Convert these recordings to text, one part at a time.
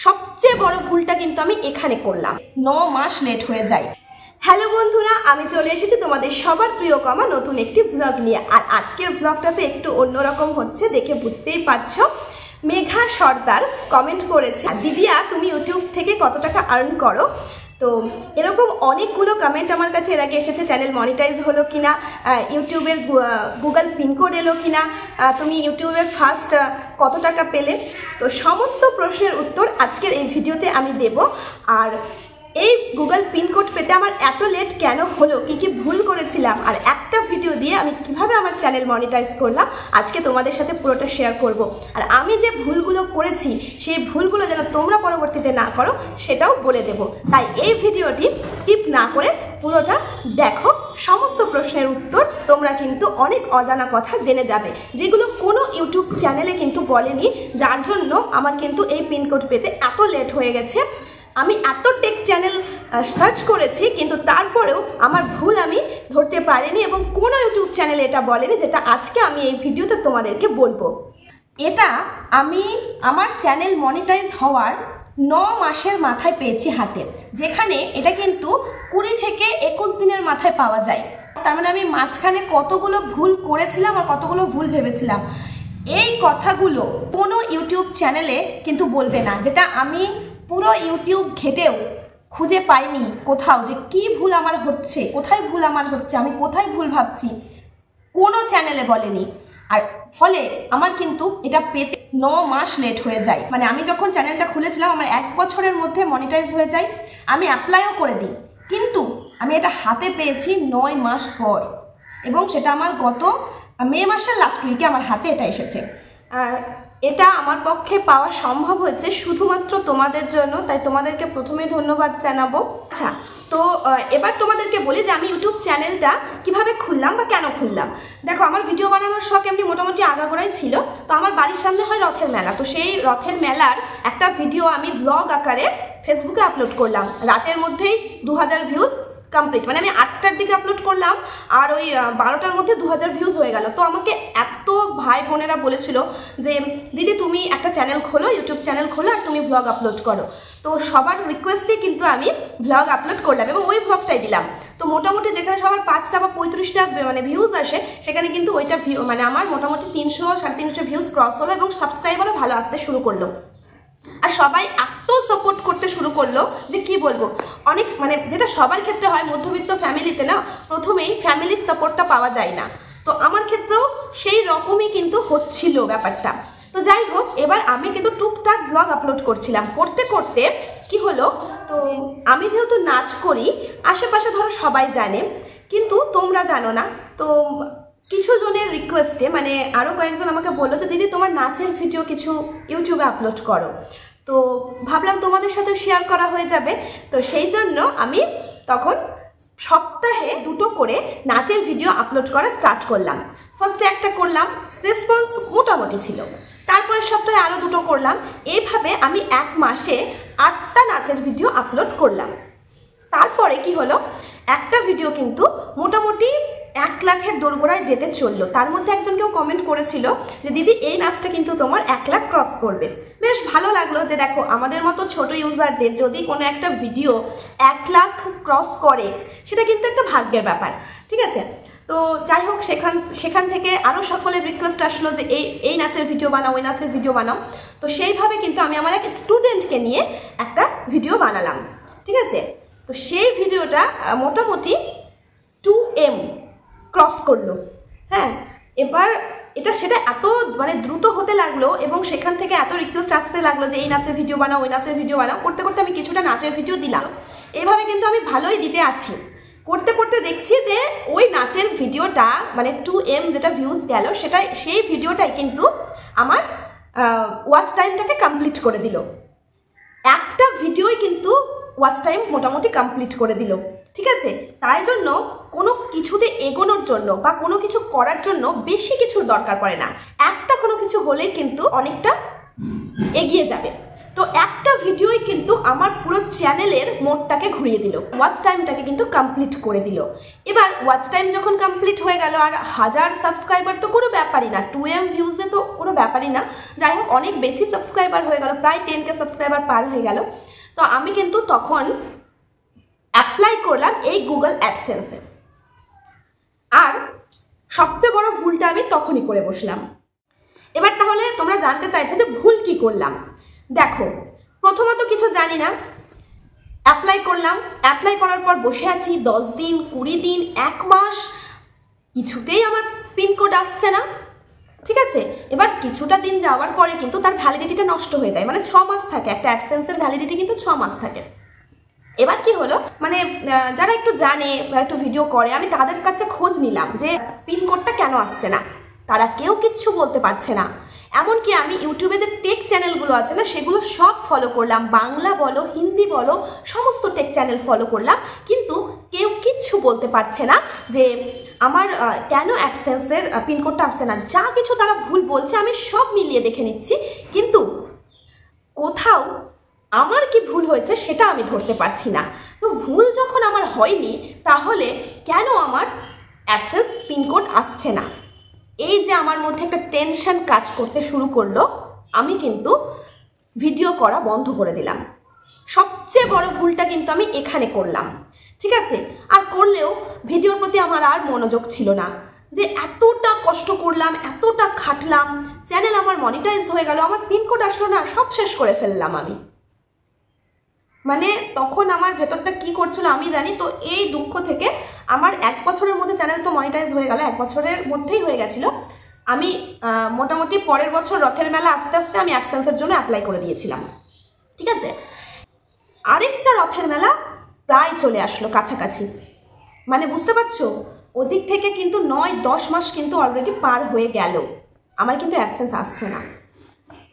সবচেয়ে বড় ভুলটা কিন্তু আমি এখানে করলাম, 9 মাস লেট হয়ে যায়। হ্যালো বন্ধুরা, আমি চলে এসেছি তোমাদের সবার প্রিয় কমা নতুন একটি ভ্লগ নিয়ে। আর আজকের ভ্লগটা তো একটু অন্যরকম হচ্ছে, দেখে বুঝতেই পারছো। মেঘা সর্দার কমেন্ট করেছে, দিদিয়া তুমি ইউটিউব থেকে কত টাকা আর্ন করো? তো এরকম অনেকগুলো কমেন্ট আমার কাছে এর আগে এসেছে, চ্যানেল মনিটাইজ হলো কিনা, ইউটিউবের গুগল পিনকোড এলো কিনা, তুমি ইউটিউবের ফার্স্ট কত টাকা পেলে। তো সমস্ত প্রশ্নের উত্তর আজকের এই ভিডিওতে আমি দেব। আর এই গুগল পিনকোড পেতে আমার এত লেট কেন হলো, কি কি ভুল করেছিলাম, আর একটা ভিডিও দিয়ে আমি কিভাবে আমার চ্যানেল মনিটাইজ করলাম, আজকে তোমাদের সাথে পুরোটা শেয়ার করব। আর আমি যে ভুলগুলো করেছি সেই ভুলগুলো যেন তোমরা পরবর্তীতে না করো সেটাও বলে দেব। তাই এই ভিডিওটি স্কিপ না করে পুরোটা দেখো, সমস্ত প্রশ্নের উত্তর তোমরা কিন্তু অনেক অজানা কথা জেনে যাবে, যেগুলো কোনো ইউটিউব চ্যানেলে কিন্তু বলেনি, যার জন্য আমার কিন্তু এই পিনকোড পেতে এত লেট হয়ে গেছে। আমি এত টেক চ্যানেল সার্চ করেছি, কিন্তু তারপরেও আমার ভুল আমি ধরতে পারিনি, এবং কোনো ইউটিউব চ্যানেলে এটা বলেনি, যেটা আজকে আমি এই ভিডিওতে তোমাদেরকে বলবো। এটা আমি আমার চ্যানেল মনিটাইজ হওয়ার 9 মাসের মাথায় পেয়েছি হাতে, যেখানে এটা কিন্তু 20 থেকে 21 দিনের মাথায় পাওয়া যায়। তার মানে আমি মাঝখানে কতগুলো ভুল করেছিলাম আর কতগুলো ভুল ভেবেছিলাম, এই কথাগুলো কোনো ইউটিউব চ্যানেলে কিন্তু বলবে না, যেটা আমি পুরো ইউটিউব ঘেটেও খুঁজে পাইনি কোথাও, যে কি ভুল আমার হচ্ছে, কোথায় ভুল আমার হচ্ছে, আমি কোথায় ভুল ভাবছি, কোনো চ্যানেলে বলেনি। আর ফলে আমার কিন্তু এটা পেতে 9 মাস লেট হয়ে যায়। মানে আমি যখন চ্যানেলটা খুলেছিলাম আমার 1 বছরের মধ্যে মনিটাইজ হয়ে যায়, আমি অ্যাপ্লাইও করে দিই, কিন্তু আমি এটা হাতে পেয়েছি 9 মাস পর, এবং সেটা আমার গত মে মাসের লাস্ট উইকে আমার হাতে এটা এসেছে। আর এটা আমার পক্ষে পাওয়া সম্ভব হয়েছে শুধুমাত্র তোমাদের জন্য, তাই তোমাদেরকে প্রথমেই ধন্যবাদ জানাবো। আচ্ছা, তো এবার তোমাদেরকে বলি যে আমি ইউটিউব চ্যানেলটা কিভাবে খুললাম বা কেন খুললাম। দেখো, আমার ভিডিও বানানোর শখ এমনি মোটামুটি আগাগোড়াই ছিল। তো আমার বাড়ির সামনে হয় রথের মেলা, তো সেই রথের মেলার একটা ভিডিও আমি ভ্লগ আকারে ফেসবুকে আপলোড করলাম। রাতের মধ্যেই 2000 ভিউজ কমপ্লিট, মানে আমি 8টার দিকে আপলোড করলাম আর ওই 12টার মধ্যে 2000 ভিউজ হয়ে গেল। তো আমাকে এত ভাই বোনেরা বলেছিল যে দিদি তুমি একটা চ্যানেল খোলো, ইউটিউব চ্যানেল খোলো, আর তুমি ভ্লগ আপলোড করো। তো সবার রিকোয়েস্টে কিন্তু আমি ভ্লগ আপলোড করলাম এবং ওই ভ্লগটাই দিলাম। তো মোটামুটি যেখানে সবার 5টা বা 35টা মানে ভিউজ আসে, সেখানে কিন্তু ওইটা মানে আমার মোটামুটি 300 350 ভিউজ ক্রস হলো, এবং সাবস্ক্রাইবারও ভালো আসতে শুরু করলো। আর সবাই এত সাপোর্ট করতে শুরু করলো যে কি বলবো, অনেক মানে যেটা সবার ক্ষেত্রে হয় মধ্যবিত্ত ফ্যামিলিতে না, প্রথমেই ফ্যামিলির সাপোর্টটা পাওয়া যায় না। তো আমার ক্ষেত্রেও সেই রকমই কিন্তু হচ্ছিল ব্যাপারটা। তো যাই হোক, এবার আমি কিন্তু টুকটাক ভ্লগ আপলোড করছিলাম, করতে করতে কি হলো, তো আমি যেহেতু নাচ করি, আশেপাশে ধরো সবাই জানে, কিন্তু তোমরা জানো না। তো কিছু জনের রিকোয়েস্টে মানে আরও কয়েকজন আমাকে বললো যে দিদি তোমার নাচের ভিডিও কিছু ইউটিউবে আপলোড করো। তো ভাবলাম তোমাদের সাথে শেয়ার করা হয়ে যাবে। তো সেই জন্য আমি তখন সপ্তাহে 2টো করে নাচের ভিডিও আপলোড করা স্টার্ট করলাম। ফার্স্টে একটা করলাম, রেসপন্স মোটামুটি ছিল, তারপরের সপ্তাহে আরও 2টো করলাম। এইভাবে আমি 1 মাসে 8টা নাচের ভিডিও আপলোড করলাম। তারপরে কি হলো, একটা ভিডিও কিন্তু মোটামুটি 1 লাখের দোরগোড়ায় যেতে চললো। তার মধ্যে একজন কেউ কমেন্ট করেছিল যে দিদি এই নাচটা কিন্তু তোমার 1 লাখ ক্রস করবে। বেশ ভালো লাগলো যে দেখো, আমাদের মতো ছোট ইউজারদের যদি কোনো একটা ভিডিও 1 লাখ ক্রস করে, সেটা কিন্তু একটা ভাগ্যের ব্যাপার, ঠিক আছে। তো যাই হোক, সেখান থেকে আরও সকলের রিকোয়েস্ট আসলো যে এই নাচের ভিডিও বানাও, ওই নাচের ভিডিও বানাও। তো সেইভাবে কিন্তু আমি আমার এক স্টুডেন্টকে নিয়ে একটা ভিডিও বানালাম, ঠিক আছে। তো সেই ভিডিওটা মোটামুটি 2M ক্রস করলো। হ্যাঁ, এবার সেটা এত মানে দ্রুত হতে লাগলো, এবং সেখান থেকে এত রিকোয়েস্ট আসতে লাগলো যে এই নাচের ভিডিও বানাও, ওই নাচের ভিডিও বানাও। করতে করতে আমি কিছুটা নাচের ভিডিও দিলাম। এইভাবে কিন্তু আমি ভালোই দিতে আছি। করতে করতে দেখছি যে ওই নাচের ভিডিওটা মানে 2M যেটা ভিউজ গেল, সেই ভিডিওটাই কিন্তু আমার ওয়াচ টাইমটাকে কমপ্লিট করে দিল। একটা ভিডিওই কিন্তু ওয়াচ টাইম মোটামুটি কমপ্লিট করে দিল, ঠিক আছে। তাই জন্য কোনো কিছুতে এগোনোর জন্য বা কোনো কিছু করার জন্য বেশি কিছুর দরকার পড়ে না, একটা কোনো কিছু হলেই কিন্তু অনেকটা এগিয়ে যাবে। তো একটা ভিডিওই কিন্তু আমার পুরো চ্যানেলের মোডটাকে ঘুরিয়ে দিল, ওয়াচ টাইমটাকে কিন্তু কমপ্লিট করে দিল। এবার ওয়াচ টাইম যখন কমপ্লিট হয়ে গেল, আর 1000 সাবস্ক্রাইবার তো কোনো ব্যাপারই না, 2M ভিউজে তো কোনো ব্যাপারই না, যাই হোক অনেক বেশি সাবস্ক্রাইবার হয়ে গেল, প্রায় 10K সাবস্ক্রাইবার পার হয়ে গেল। তো আমি কিন্তু তখন অ্যাপ্লাই করলাম এই গুগল অ্যাডসেন্সে। আর সবচেয়ে বড় ভুলটা আমি তখনই করে বসলাম। এবার তাহলে তোমরা জানতে চাইছো যে ভুল কি করলাম। দেখো, প্রথমত কিছু জানি না, অ্যাপ্লাই করলাম, অ্যাপ্লাই করার পর বসে আছি 10 দিন, 20 দিন, 1 মাস, কিছুতেই আমার পিনকোড আসছে না। ঠিক আছে, এবার কিছুটা দিন যাওয়ার পরে কিন্তু তার ভ্যালিডিটিটা নষ্ট হয়ে যায়, মানে 6 মাস থাকে, একটা অ্যাডসেন্সের ভ্যালিডিটি কিন্তু 6 মাস থাকে। এবার কি হলো, মানে যারা একটু জানে বা একটু ভিডিও করে, আমি তাদের কাছে খোঁজ নিলাম যে পিনকোডটা কেন আসছে না। তারা কেউ কিচ্ছু বলতে পারছে না। এমনকি আমি ইউটিউবে যে টেক চ্যানেলগুলো আছে না, সেগুলো সব ফলো করলাম, বাংলা বলো হিন্দি বলো সমস্ত টেক চ্যানেল ফলো করলাম, কিন্তু কেউ কিচ্ছু বলতে পারছে না যে আমার কেন অ্যাডসেন্সের পিনকোডটা আসছে না। যা কিছু তারা ভুল বলছে আমি সব মিলিয়ে দেখে নিচ্ছি, কিন্তু কোথাও আমার কি ভুল হয়েছে সেটা আমি ধরতে পারছি না। তো ভুল যখন আমার হয়নি, তাহলে কেন আমার অ্যাডসেন্স পিনকোড আসছে না, এই যে আমার মধ্যে একটা টেনশন কাজ করতে শুরু করলো, আমি কিন্তু ভিডিও করা বন্ধ করে দিলাম। সবচেয়ে বড় ভুলটা কিন্তু আমি এখানে করলাম। ঠিক আছে, আর করলেও ভিডিওর প্রতি আমার আর মনোযোগ ছিল না, যে এতটা কষ্ট করলাম, এতটা খাটলাম, চ্যানেল আমার মনিটাইজ হয়ে গেল, আমার পিনকোড আসলো না, সব শেষ করে ফেললাম আমি। মানে তখন আমার ভেতরটা কি করছিল আমি জানি। তো এই দুঃখ থেকে আমার 1 বছরের মধ্যে চ্যানেল তো মনিটাইজ হয়ে গেল, 1 বছরের মধ্যেই হয়ে গেছিল। আমি মোটামুটি পরের বছর রথের মেলা আস্তে আস্তে আমি অ্যাডসেন্সের জন্য অ্যাপ্লাই করে দিয়েছিলাম। ঠিক আছে, আরেকটা রথের মেলা প্রায় চলে আসলো কাছাকাছি, মানে বুঝতে পারছো, ওদিক থেকে কিন্তু 9-10 মাস কিন্তু অলরেডি পার হয়ে গেল, আমার কিন্তু অ্যাডসেন্স আসছে না।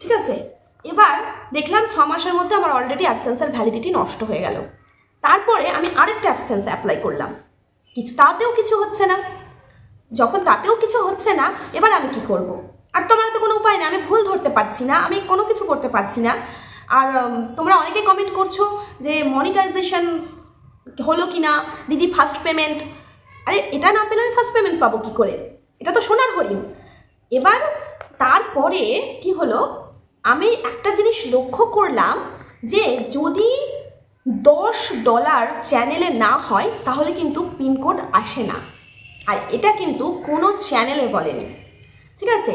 ঠিক আছে, এবার দেখলাম 6 মাসের মধ্যে আমার অলরেডি অ্যাডসেন্সের ভ্যালিডিটি নষ্ট হয়ে গেল। তারপরে আমি আরেকটা অ্যাডসেন্স অ্যাপ্লাই করলাম, তাতেও কিছু হচ্ছে না। যখন তাতেও কিছু হচ্ছে না, এবার আমি কি করব? আর তোমার তো কোনো উপায় নেই, আমি ভুল ধরতে পারছি না, আমি কোনো কিছু করতে পারছি না। আর তোমরা অনেকে কমেন্ট করছো যে মনিটাইজেশন হলো কি না দিদি, ফার্স্ট পেমেন্ট। আরে এটা না পেলে আমি ফার্স্ট পেমেন্ট পাবো কি করে? এটা তো সোনার হরিণ। এবার তারপরে কি হলো, আমি একটা জিনিস লক্ষ্য করলাম যে যদি $10 চ্যানেলে না হয় তাহলে কিন্তু পিনকোড আসে না, আর এটা কিন্তু কোনো চ্যানেলে বলেনি। ঠিক আছে,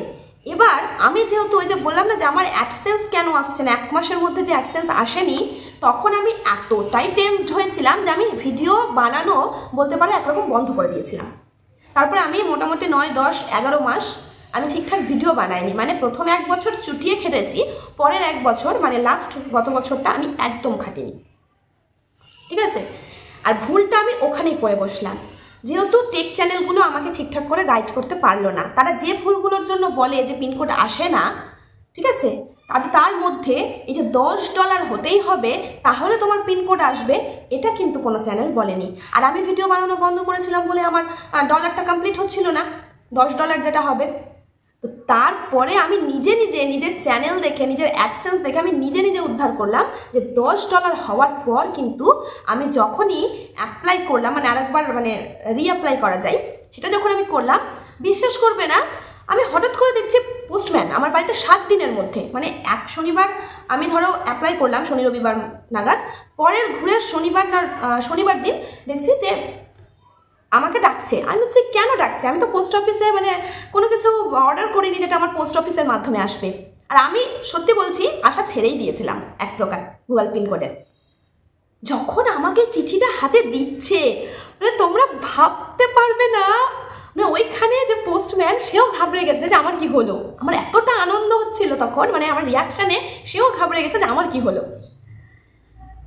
এবার আমি যেহেতু ওই যে বললাম না যে আমার অ্যাডসেন্স কেন আসছে না, 1 মাসের মধ্যে যে অ্যাডসেন্স আসেনি, তখন আমি এতটাই টেনসড হয়েছিলাম যে আমি ভিডিও বানানো বলতে পারো একরকম বন্ধ করে দিয়েছিলাম। তারপরে আমি মোটামুটি 9-10-11 মাস আমি ঠিকঠাক ভিডিও বানাইনি, মানে প্রথম 1 বছর চুটিয়ে খেটেছি, পরের 1 বছর মানে গত বছরটা আমি একদম খাটিনি। ঠিক আছে, আর ভুলটা আমি ওখানেই করে বসলাম, যেহেতু টেক চ্যানেলগুলো আমাকে ঠিকঠাক করে গাইড করতে পারলো না। তারা যে ভুলগুলোর জন্য বলে যে পিনকোড আসে না, ঠিক আছে, তার মধ্যে এই যে $10 হতেই হবে তাহলে তোমার পিনকোড আসবে, এটা কিন্তু কোনো চ্যানেল বলেনি। আর আমি ভিডিও বানানো বন্ধ করেছিলাম বলে আমার ডলারটা কমপ্লিট হচ্ছিল না, $10 যেটা হবে। তো তারপরে আমি নিজের চ্যানেল দেখে, নিজের অ্যাডসেন্স দেখে আমি নিজে উদ্ধার করলাম যে $10 হওয়ার পর কিন্তু আমি যখনই অ্যাপ্লাই করলাম, মানে আরেকবার মানে রিঅ্যাপ্লাই করা যায়, সেটা যখন আমি করলাম, বিশ্বাস করবে না, আমি হঠাৎ করে দেখছি পোস্টম্যান আমার বাড়িতে 7 দিনের মধ্যে, মানে এক শনিবার আমি ধরো অ্যাপ্লাই করলাম, শনি রবিবার নাগাদ, পরের ঘুরে শনিবার দিন দেখছি যে আমাকে ডাকছে। আমি বলছি কেন ডাকছে, আমি তো পোস্ট অফিসে মানে কোনো কিছু অর্ডার করিনি যেটা আমার পোস্ট অফিসের মাধ্যমে আসবে। আর আমি সত্যি বলছি আশা ছেড়েই দিয়েছিলাম এক প্রকার গুগল পিনকোডের। যখন আমাকে চিঠিটা হাতে দিচ্ছে, মানে তোমরা ভাবতে পারবে না, মানে ওইখানে যে পোস্টম্যান সেও ঘাবড়ে গেছে যে আমার কি হলো। আমার এতটা আনন্দ হচ্ছিল তখন, মানে আমার রিয়াকশানে সেও ঘাবড়ে গেছে যে আমার কি হলো।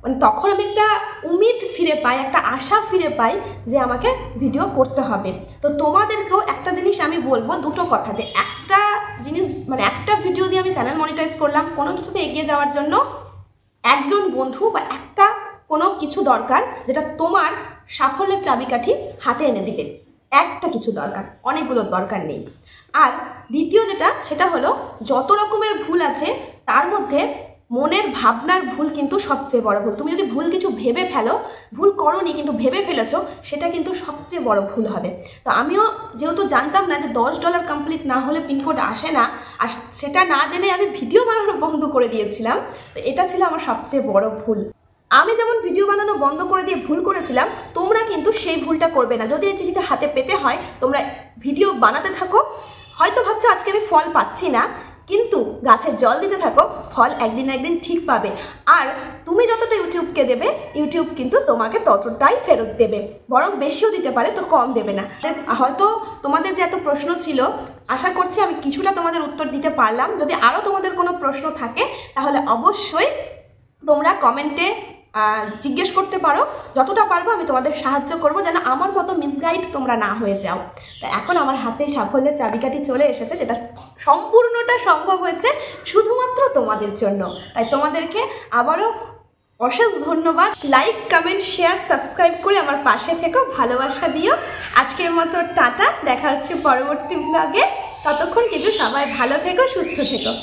মানে তখন আমি একটা উম্মিদ ফিরে পাই, একটা আশা ফিরে পাই যে আমাকে ভিডিও করতে হবে। তো তোমাদেরকেও একটা জিনিস আমি বলবো, দুটো কথা, যে একটা জিনিস মানে একটা ভিডিও দিয়ে আমি চ্যানেল মনিটাইজ করলাম, কোনো কিছুতে এগিয়ে যাওয়ার জন্য একজন বন্ধু বা একটা কোনো কিছু দরকার যেটা তোমার সাফল্যের চাবিকাঠি হাতে এনে দিবে। একটা কিছু দরকার, অনেকগুলোর দরকার নেই। আর দ্বিতীয় যেটা, সেটা হলো যত রকমের ভুল আছে তার মধ্যে মনের ভাবনার ভুল কিন্তু সবচেয়ে বড় ভুল। তুমি যদি ভুল কিছু ভেবে ফেলো, ভুল করোনি কিন্তু ভেবে ফেলেছো, সেটা কিন্তু সবচেয়ে বড় ভুল হবে। তো আমিও যেহেতু জানতাম না যে $10 কমপ্লিট না হলে পিনকোড আসে না, আর সেটা না জেনে আমি ভিডিও বানানো বন্ধ করে দিয়েছিলাম। তো এটা ছিল আমার সবচেয়ে বড় ভুল। আমি যেমন ভিডিও বানানো বন্ধ করে দিয়ে ভুল করেছিলাম, তোমরা কিন্তু সেই ভুলটা করবে না। যদি এই চিঠিটা হাতে পেতে হয়, তোমরা ভিডিও বানাতে থাকো। হয়তো ভাবছো আজকে আমি ফল পাচ্ছি না, কিন্তু গাছে জল দিতে থাকো, ফল একদিন না একদিন ঠিক পাবে। আর তুমি যতটা ইউটিউবকে দেবে, ইউটিউব কিন্তু তোমাকে ততটাই ফেরত দেবে, বরং বেশিও দিতে পারে, তো কম দেবে না। হয়তো তোমাদের যে এত প্রশ্ন ছিল, আশা করছি আমি কিছুটা তোমাদের উত্তর দিতে পারলাম। যদি আরও তোমাদের কোনো প্রশ্ন থাকে তাহলে অবশ্যই তোমরা কমেন্টে জিজ্ঞেস করতে পারো। যতটা পারবো আমি তোমাদের সাহায্য করব, যেন আমার মতো মিসগাইড তোমরা না হয়ে যাও। তো এখন আমার হাতে সাফল্যের চাবিকাঠি চলে এসেছে, যেটা সম্পূর্ণটা সম্ভব হয়েছে শুধুমাত্র তোমাদের জন্য। তাই তোমাদেরকে আবারও অশেষ ধন্যবাদ। লাইক, কমেন্ট, শেয়ার, সাবস্ক্রাইব করে আমার পাশে থেকো, ভালোবাসা দিও। আজকের মতো টাটা, দেখা হচ্ছে পরবর্তী ব্লগে। ততক্ষণ কিন্তু সবাই ভালো থেকো, সুস্থ থেকো।